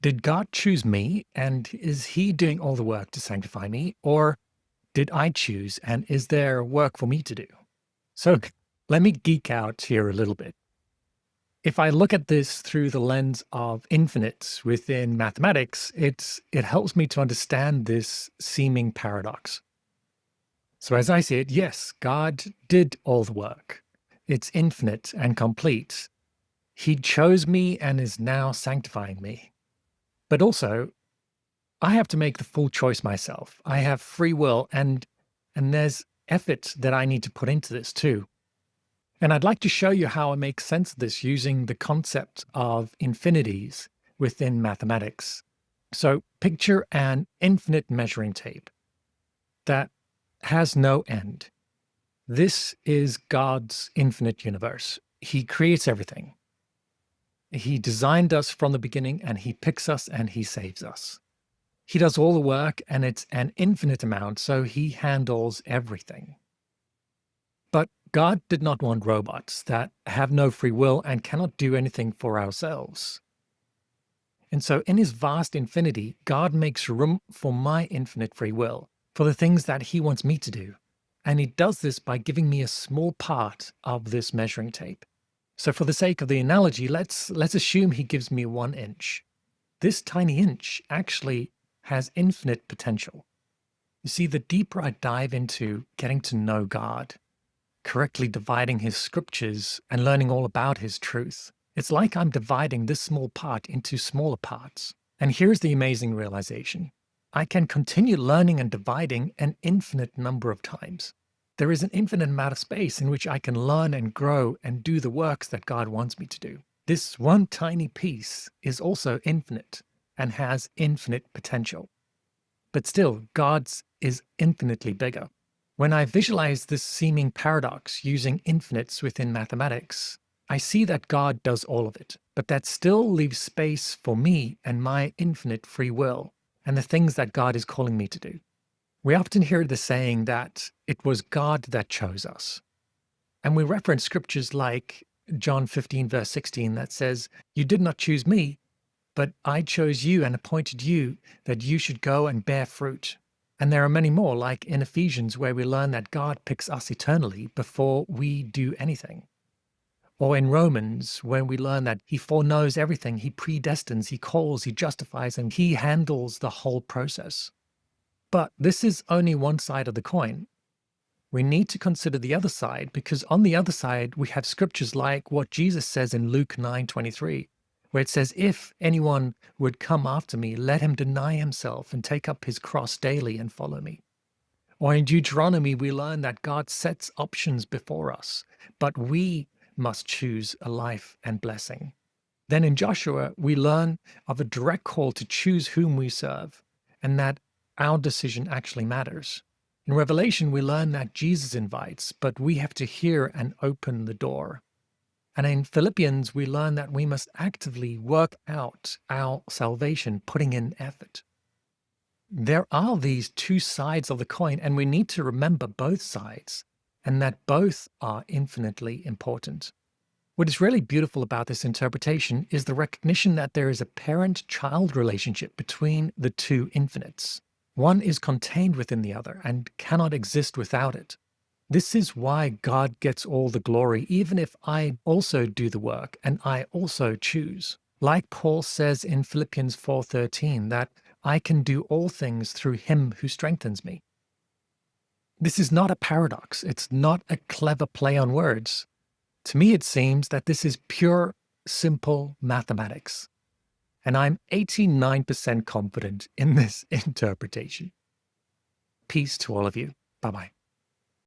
Did God choose me, and is he doing all the work to sanctify me? Or did I choose, and is there work for me to do? So let me geek out here a little bit. If I look at this through the lens of infinites within mathematics, it helps me to understand this seeming paradox. So as I see it, yes, God did all the work. It's infinite and complete. He chose me and is now sanctifying me. But also, I have to make the full choice myself. I have free will and there's effort that I need to put into this too. And I'd like to show you how I make sense of this using the concept of infinities within mathematics. So picture an infinite measuring tape that has no end. This is God's infinite universe. He creates everything. He designed us from the beginning and he picks us and he saves us. He does all the work and it's an infinite amount, so he handles everything. But God did not want robots that have no free will and cannot do anything for ourselves. And so in his vast infinity, God makes room for my infinite free will, for the things that he wants me to do. And he does this by giving me a small part of this measuring tape. So for the sake of the analogy, let's assume he gives me 1 inch. This tiny inch actually has infinite potential. You see, the deeper I dive into getting to know God, correctly dividing his scriptures and learning all about his truth, it's like I'm dividing this small part into smaller parts. And here's the amazing realization. I can continue learning and dividing an infinite number of times. There is an infinite amount of space in which I can learn and grow and do the works that God wants me to do. This one tiny piece is also infinite and has infinite potential. But still, God's is infinitely bigger. When I visualize this seeming paradox using infinites within mathematics, I see that God does all of it, but that still leaves space for me and my infinite free will and the things that God is calling me to do. We often hear the saying that it was God that chose us. And we reference scriptures like John 15, verse 16, that says, "You did not choose me, but I chose you and appointed you that you should go and bear fruit." And there are many more, like in Ephesians, where we learn that God picks us eternally before we do anything. Or in Romans, where we learn that he foreknows everything, he predestines, he calls, he justifies, and he handles the whole process. But this is only one side of the coin. We need to consider the other side, because on the other side, we have scriptures like what Jesus says in Luke 9:23, where it says, "If anyone would come after me, let him deny himself and take up his cross daily and follow me." Or in Deuteronomy, we learn that God sets options before us, but we must choose a life and blessing. Then in Joshua, we learn of a direct call to choose whom we serve, and that our decision actually matters. In Revelation, we learn that Jesus invites, but we have to hear and open the door. And in Philippians, we learn that we must actively work out our salvation, putting in effort. There are these two sides of the coin, and we need to remember both sides, and that both are infinitely important. What is really beautiful about this interpretation is the recognition that there is a parent-child relationship between the two infinites. One is contained within the other and cannot exist without it. This is why God gets all the glory, even if I also do the work and I also choose. Like Paul says in Philippians 4:13, that I can do all things through him who strengthens me. This is not a paradox. It's not a clever play on words. To me, it seems that this is pure, simple mathematics. And I'm 89% confident in this interpretation. Peace to all of you. Bye-bye.